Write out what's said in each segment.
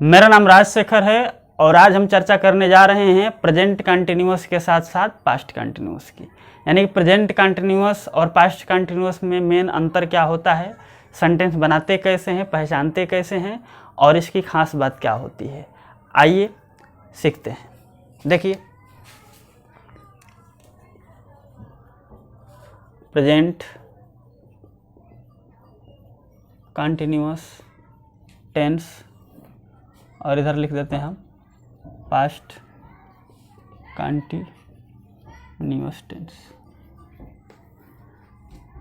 मेरा नाम राजशेखर है और आज हम चर्चा करने जा रहे हैं प्रेजेंट कंटिन्यूअस के साथ साथ पास्ट कंटिन्यूअस की। यानी कि प्रेजेंट कंटिन्यूअस और पास्ट कंटिन्यूअस में मेन अंतर क्या होता है, सेंटेंस बनाते कैसे हैं, पहचानते कैसे हैं और इसकी खास बात क्या होती है। आइए सीखते हैं। देखिए, प्रेजेंट कंटिन्यूअस टेंस और इधर लिख देते हैं हम पास्ट कंटिन्यूअस टेंस।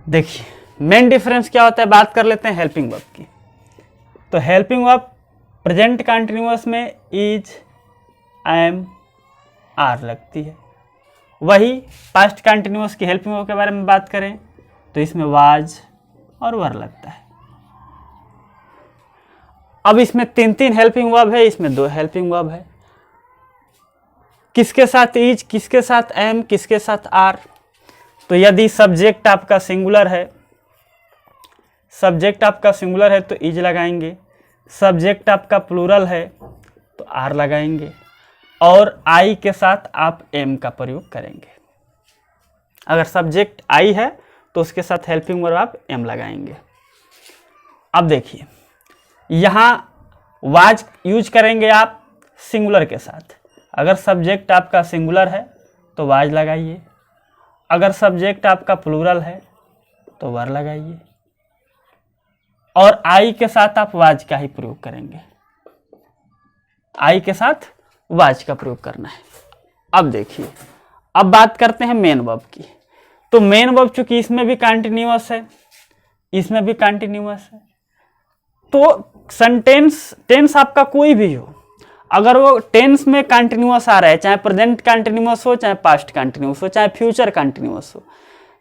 देखिए मेन डिफरेंस क्या होता है, बात कर लेते हैं हेल्पिंग वर्ब की। तो हेल्पिंग वर्ब प्रेजेंट कंटिन्यूअस में इज, एम, आर लगती है। वही पास्ट कंटिन्यूअस की हेल्पिंग वर्ब के बारे में बात करें तो इसमें वाज और वर लगता है। अब इसमें तीन हेल्पिंग वर्ब है, इसमें 2 हेल्पिंग वर्ब है। किसके साथ इज, किसके साथ एम, किसके साथ आर। तो यदि सब्जेक्ट आपका सिंगुलर है, तो इज लगाएंगे। सब्जेक्ट आपका प्लूरल है तो आर लगाएंगे और आई के साथ आप एम का प्रयोग करेंगे। अगर सब्जेक्ट आई है तो उसके साथ हेल्पिंग वर्ब आप एम लगाएंगे। अब देखिए, यहाँ वाज यूज करेंगे आप सिंगुलर के साथ। अगर सब्जेक्ट आपका सिंगुलर है तो वाज लगाइए, अगर सब्जेक्ट आपका प्लूरल है तो वर लगाइए और आई के साथ आप वाज का ही प्रयोग करेंगे। आई के साथ वाज का प्रयोग करना है। अब देखिए, अब बात करते हैं मेन वर्ब की। तो मेन वर्ब चूंकि इसमें भी कंटिन्यूअस है, इसमें भी कंटिन्यूअस है, तो सेंटेंस टेंस आपका कोई भी हो, अगर वो टेंस में कंटिन्यूअस आ रहा है, चाहे प्रेजेंट कंटिन्यूअस हो, चाहे पास्ट कंटिन्यूअस हो, चाहे फ्यूचर कंटिन्यूअस हो,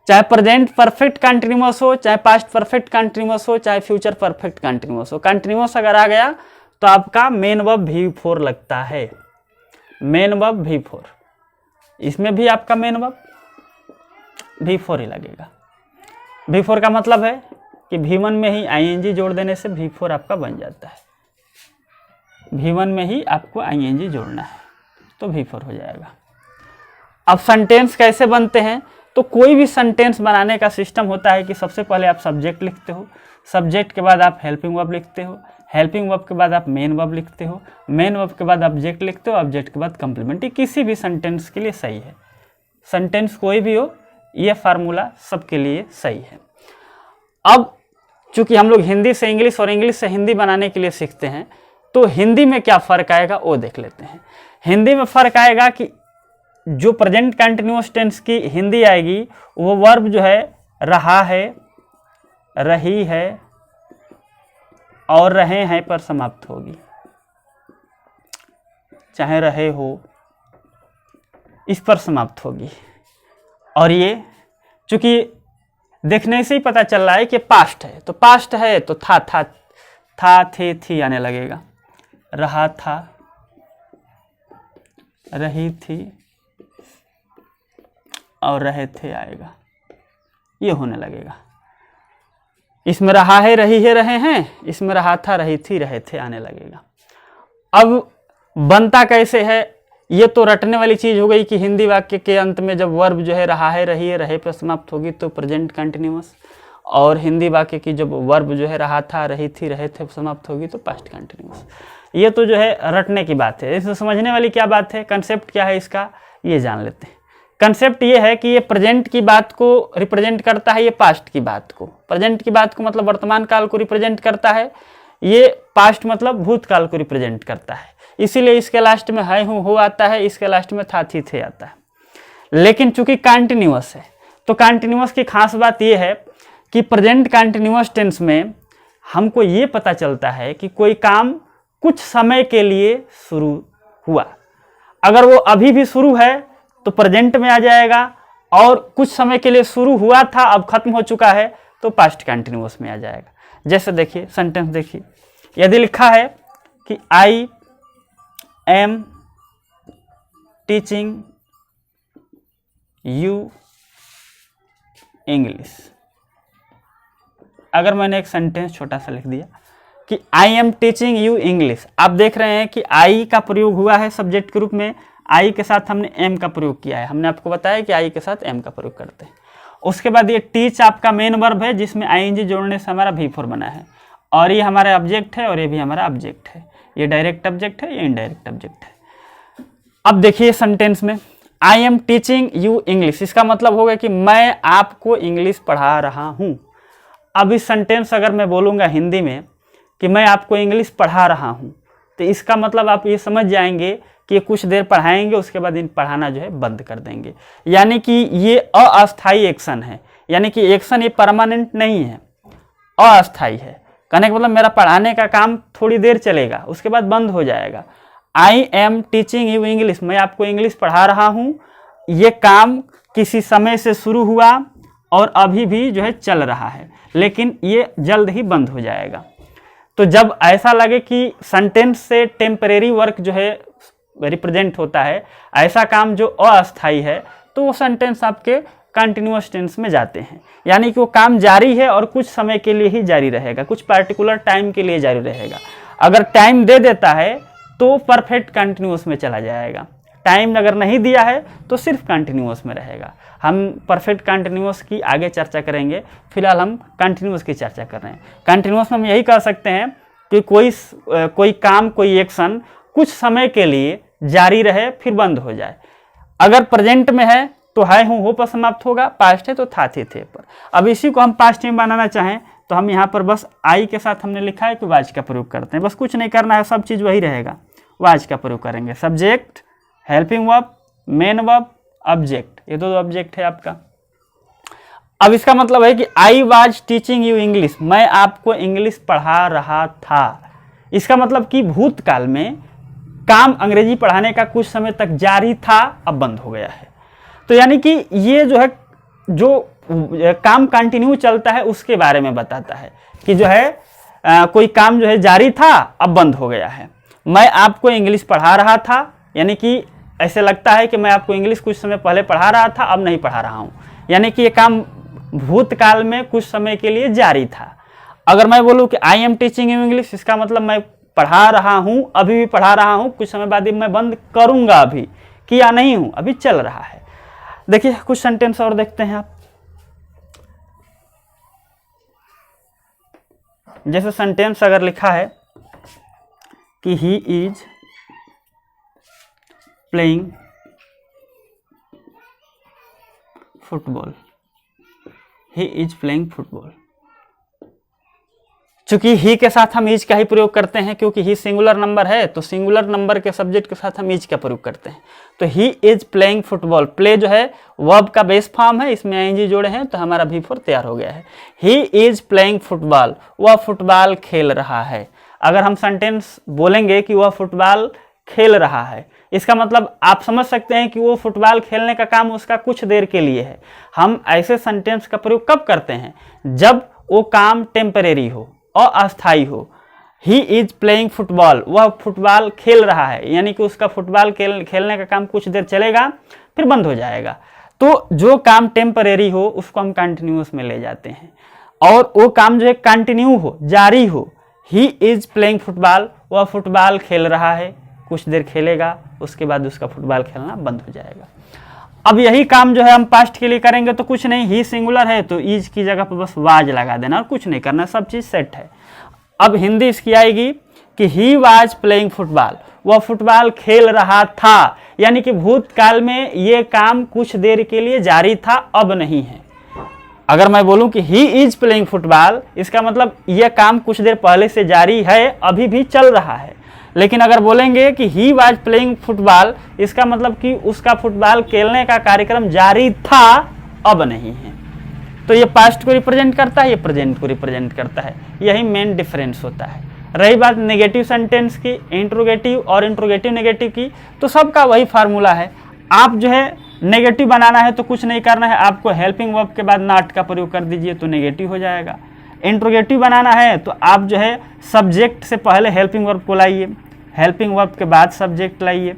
चाहे प्रेजेंट परफेक्ट कंटिन्यूअस हो, चाहे पास्ट परफेक्ट कंटिन्यूअस हो, चाहे फ्यूचर परफेक्ट कंटिन्यूअस हो, कंटिन्यूअस अगर आ गया तो आपका मेन वर्ब V4 लगता है। मेन वर्ब V4, इसमें भी आपका मेन वर्ब V4 ही लगेगा। V4 का मतलब है कि V1 में ही ing जोड़ देने से V4 आपका बन जाता है। V1 में ही आपको ing जोड़ना है तो V4 हो जाएगा। अब सेंटेंस कैसे बनते हैं, तो कोई भी सेंटेंस बनाने का सिस्टम होता है कि सबसे पहले आप सब्जेक्ट लिखते हो, सब्जेक्ट के बाद आप हेल्पिंग वर्ब लिखते हो, हेल्पिंग वर्ब के बाद आप मेन वर्ब लिखते हो, मेन वर्ब के बाद ऑब्जेक्ट लिखते हो, ऑब्जेक्ट के बाद कंप्लीमेंट। ये किसी भी सेंटेंस के लिए सही है। सेंटेंस कोई भी हो, ये फार्मूला सबके लिए सही है। अब चूंकि हम लोग हिंदी से इंग्लिश और इंग्लिश से हिंदी बनाने के लिए सीखते हैं, तो हिंदी में क्या फ़र्क आएगा वो देख लेते हैं। हिंदी में फ़र्क आएगा कि जो प्रेजेंट कंटिन्यूअस टेंस की हिंदी आएगी वो वर्ब जो है रहा है, रही है और रहे हैं पर समाप्त होगी। चाहे रहे हो, इस पर समाप्त होगी। और ये चूंकि देखने से ही पता चल रहा है कि पास्ट है, तो पास्ट है तो था थे थी आने लगेगा। रहा था, रही थी और रहे थे आएगा, ये होने लगेगा। इसमें रहा है, रही है, रहे हैं, इसमें रहा था, रही थी, रहे थे आने लगेगा। अब बनता कैसे है, ये तो रटने वाली चीज हो गई कि हिंदी वाक्य के अंत में जब वर्ब जो है रहा है, रही है, रहे पर समाप्त होगी तो प्रेजेंट कंटिन्यूअस, और हिंदी वाक्य की जब वर्ब जो है रहा था, रही थी, रहे थे समाप्त होगी तो पास्ट कंटिन्यूअस। ये तो जो है रटने की बात है। इसमें समझने वाली क्या बात है, कंसेप्ट क्या है इसका, ये जान लेते हैं। कंसेप्ट ये है कि ये प्रेजेंट की बात को रिप्रेजेंट करता है, ये पास्ट की बात को। प्रेजेंट की बात को मतलब वर्तमान काल को रिप्रेजेंट करता है, ये पास्ट मतलब भूतकाल को रिप्रेजेंट करता है। इसीलिए इसके लास्ट में है, हूँ, हो आता है, इसके लास्ट में था, थी, थे आता है। लेकिन चूंकि कंटिन्यूअस है तो कंटिन्यूअस की खास बात यह है कि प्रेजेंट कंटिन्यूअस टेंस में हमको ये पता चलता है कि कोई काम कुछ समय के लिए शुरू हुआ। अगर वो अभी भी शुरू है तो प्रेजेंट में आ जाएगा, और कुछ समय के लिए शुरू हुआ था अब खत्म हो चुका है तो पास्ट कंटिन्यूअस में आ जाएगा। जैसे देखिए सेंटेंस देखिए, यदि लिखा है कि I am teaching you English, अगर मैंने एक सेंटेंस छोटा सा लिख दिया कि I am teaching you English. आप देख रहे हैं कि आई का प्रयोग हुआ है सब्जेक्ट के रूप में, आई के साथ हमने एम का प्रयोग किया है। हमने आपको बताया कि आई के साथ एम का प्रयोग करते हैं। उसके बाद ये टीच आपका मेन वर्ब है जिसमें आईएनजी जोड़ने से हमारा V4 बना है, और ये हमारा ऑब्जेक्ट है और ये भी हमारा ऑब्जेक्ट है। ये डायरेक्ट ऑब्जेक्ट है, ये इनडायरेक्ट ऑब्जेक्ट है। अब देखिए सेंटेंस में I am teaching you English, इसका मतलब होगा कि मैं आपको इंग्लिश पढ़ा रहा हूँ। अब इस सेंटेंस अगर मैं बोलूँगा हिंदी में कि मैं आपको इंग्लिश पढ़ा रहा हूँ, तो इसका मतलब आप ये समझ जाएंगे कि ये कुछ देर पढ़ाएंगे, उसके बाद इन पढ़ाना जो है बंद कर देंगे। यानी कि ये अस्थायी एक्शन है, यानी कि एक्शन ये परमानेंट नहीं है, अस्थायी है। कहने का मतलब मेरा पढ़ाने का काम थोड़ी देर चलेगा, उसके बाद बंद हो जाएगा। I am teaching you English, मैं आपको इंग्लिश पढ़ा रहा हूँ। ये काम किसी समय से शुरू हुआ और अभी भी जो है चल रहा है, लेकिन ये जल्द ही बंद हो जाएगा। तो जब ऐसा लगे कि सेंटेंस से टेम्परेरी वर्क जो है रिप्रेजेंट होता है, ऐसा काम जो अस्थायी है, तो वो सेंटेंस आपके कंटिन्यूअस टेंस में जाते हैं। यानी कि वो काम जारी है और कुछ समय के लिए ही जारी रहेगा, कुछ पर्टिकुलर टाइम के लिए जारी रहेगा। अगर टाइम दे देता है तो परफेक्ट कंटिन्यूअस में चला जाएगा, टाइम अगर नहीं दिया है तो सिर्फ कंटिन्यूअस में रहेगा। हम परफेक्ट कंटिन्यूअस की आगे चर्चा करेंगे, फिलहाल हम कंटिन्यूअस की चर्चा कर रहे हैं। कंटिन्यूअस में हम यही कह सकते हैं कि कोई काम, कोई एक्शन कुछ समय के लिए जारी रहे फिर बंद हो जाए। अगर प्रेजेंट में है तो है हूँ हो पर समाप्त होगा, पास्ट है तो था थे थे पर। अब इसी को हम पास्ट में बनाना चाहें तो हम यहाँ पर बस आई के साथ हमने लिखा है कि वाज का प्रयोग करते हैं, बस कुछ नहीं करना है, सब चीज़ वही रहेगा। वाज का प्रयोग करेंगे, subject, helping verb, main verb, object, ये दो ऑब्जेक्ट है आपका। अब इसका मतलब है कि I was teaching you English, मैं आपको इंग्लिश पढ़ा रहा था। इसका मतलब कि भूतकाल में काम अंग्रेजी पढ़ाने का कुछ समय तक जारी था, अब बंद हो गया है। तो यानी कि ये जो है जो काम कंटिन्यू चलता है उसके बारे में बताता है कि जो है कोई काम जो है जारी था अब बंद हो गया है। मैं आपको इंग्लिश पढ़ा रहा था, यानी कि ऐसे लगता है कि मैं आपको इंग्लिश कुछ समय पहले पढ़ा रहा था, अब नहीं पढ़ा रहा हूँ, यानी कि ये काम भूतकाल में कुछ समय के लिए जारी था। अगर मैं बोलूँ कि I am teaching you English, इसका मतलब मैं पढ़ा रहा हूँ, अभी भी पढ़ा रहा हूँ, कुछ समय बाद मैं बंद करूँगा, अभी किया नहीं हूँ, अभी चल रहा है। देखिए कुछ सेंटेंस और देखते हैं आप। जैसे सेंटेंस अगर लिखा है कि he is playing football, he is playing football. चूंकि ही के साथ हम इज का ही प्रयोग करते हैं, क्योंकि ही सिंगुलर नंबर है, तो सिंगुलर नंबर के सब्जेक्ट के साथ हम इज का प्रयोग करते हैं। तो he is playing football, play जो है वर्ब का बेस फॉर्म है, इसमें आईएनजी जोड़े हैं तो हमारा V4 तैयार हो गया है। ही इज प्लेइंग फुटबॉल, वह फुटबॉल खेल रहा है। अगर हम सेंटेंस बोलेंगे कि वह फुटबॉल खेल रहा है, इसका मतलब आप समझ सकते हैं कि वो फुटबॉल खेलने का काम उसका कुछ देर के लिए है। हम ऐसे सेंटेंस का प्रयोग कब करते हैं? जब वो काम टेम्परेरी हो, अस्थायी हो। ही इज प्लेइंग फुटबॉल, वह फुटबॉल खेल रहा है, यानी कि उसका फुटबॉल खेलने का काम कुछ देर चलेगा फिर बंद हो जाएगा। तो जो काम टेम्परेरी हो उसको हम कंटिन्यूअस में ले जाते हैं, और वो काम जो है कंटिन्यू हो, जारी हो। ही इज प्लेइंग फुटबॉल, वह फुटबॉल खेल रहा है, कुछ देर खेलेगा, उसके बाद उसका फुटबॉल खेलना बंद हो जाएगा। अब यही काम जो है हम पास्ट के लिए करेंगे तो कुछ नहीं, ही सिंगुलर है तो इज की जगह पर बस वाज लगा देना और कुछ नहीं करना, सब चीज़ सेट है। अब हिंदी इसकी आएगी कि ही वाज प्लेइंग फुटबॉल, वह फुटबॉल खेल रहा था, यानी कि भूतकाल में ये काम कुछ देर के लिए जारी था, अब नहीं है। अगर मैं बोलूं कि ही इज प्लेइंग फुटबॉल, इसका मतलब यह काम कुछ देर पहले से जारी है, अभी भी चल रहा है। लेकिन अगर बोलेंगे कि ही वाज प्लेइंग फुटबॉल, इसका मतलब कि उसका फुटबॉल खेलने का कार्यक्रम जारी था, अब नहीं है। तो ये पास्ट को रिप्रेजेंट करता है, ये प्रेजेंट को रिप्रेजेंट करता है, यही मेन डिफरेंस होता है। रही बात नेगेटिव सेंटेंस की, इंट्रोगेटिव और इंट्रोगेटिव नेगेटिव की, तो सबका वही फार्मूला है। आप जो है नेगेटिव बनाना है तो कुछ नहीं करना है, आपको हेल्पिंग वर्ब के बाद नॉट का प्रयोग कर दीजिए तो नेगेटिव हो जाएगा। इंट्रोगेटिव बनाना है तो आप जो है सब्जेक्ट से पहले हेल्पिंग वर्ब को लाइए, हेल्पिंग वर्ब के बाद सब्जेक्ट लाइए,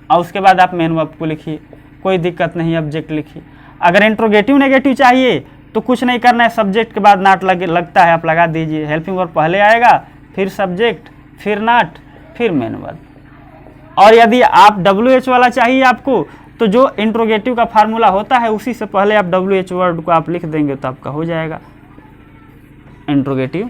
और उसके बाद आप मेन वर्ब को लिखिए, कोई दिक्कत नहीं, ऑब्जेक्ट लिखिए। अगर इंट्रोगेटिव नेगेटिव चाहिए तो कुछ नहीं करना है, सब्जेक्ट के बाद नॉट लगता है आप लगा दीजिए, हेल्पिंग वर्ब पहले आएगा फिर सब्जेक्ट, फिर नॉट, फिर मेन वर्ब। और यदि आप WH वाला चाहिए आपको, तो जो इंट्रोगेटिव का फार्मूला होता है उसी से पहले आप WH वर्ड को आप लिख देंगे तो आपका हो जाएगा इंट्रोगेटिव,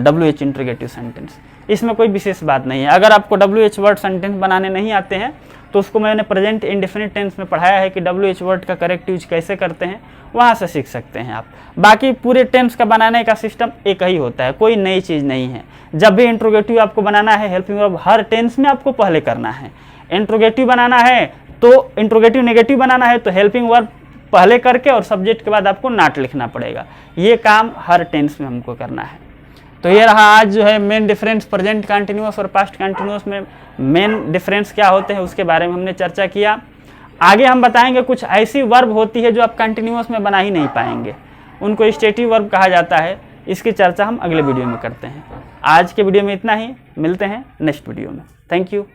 WH इंट्रोगेटिव सेंटेंस। इसमें कोई विशेष बात नहीं है। अगर आपको WH वर्ड सेंटेंस बनाने नहीं आते हैं तो उसको मैंने प्रेजेंट इंडेफिनिट टेंस में पढ़ाया है कि WH वर्ड का करेक्ट यूज कैसे करते हैं, वहाँ से सीख सकते हैं आप। बाकी पूरे टेंस का बनाने का सिस्टम एक ही होता है, कोई नई चीज़ नहीं है। जब भी इंट्रोगेटिव आपको बनाना है, हेल्पिंग वर्ब हर टेंस में आपको पहले करना है। इंट्रोगेटिव बनाना है तो इंट्रोगेटिव नेगेटिव बनाना है तो हेल्पिंग वर्ब पहले करके और सब्जेक्ट के बाद आपको नॉट लिखना पड़ेगा। ये काम हर टेंस में हमको करना है। तो ये रहा आज जो है मेन डिफरेंस प्रेजेंट कंटिन्यूअस और पास्ट कंटिन्यूअस में मेन डिफरेंस क्या होते हैं उसके बारे में हमने चर्चा किया। आगे हम बताएंगे कुछ ऐसी वर्ब होती है जो आप कंटिन्यूअस में बना ही नहीं पाएंगे, उनको स्टेटिव वर्ब कहा जाता है। इसकी चर्चा हम अगले वीडियो में करते हैं। आज के वीडियो में इतना ही, मिलते हैं नेक्स्ट वीडियो में। Thank you.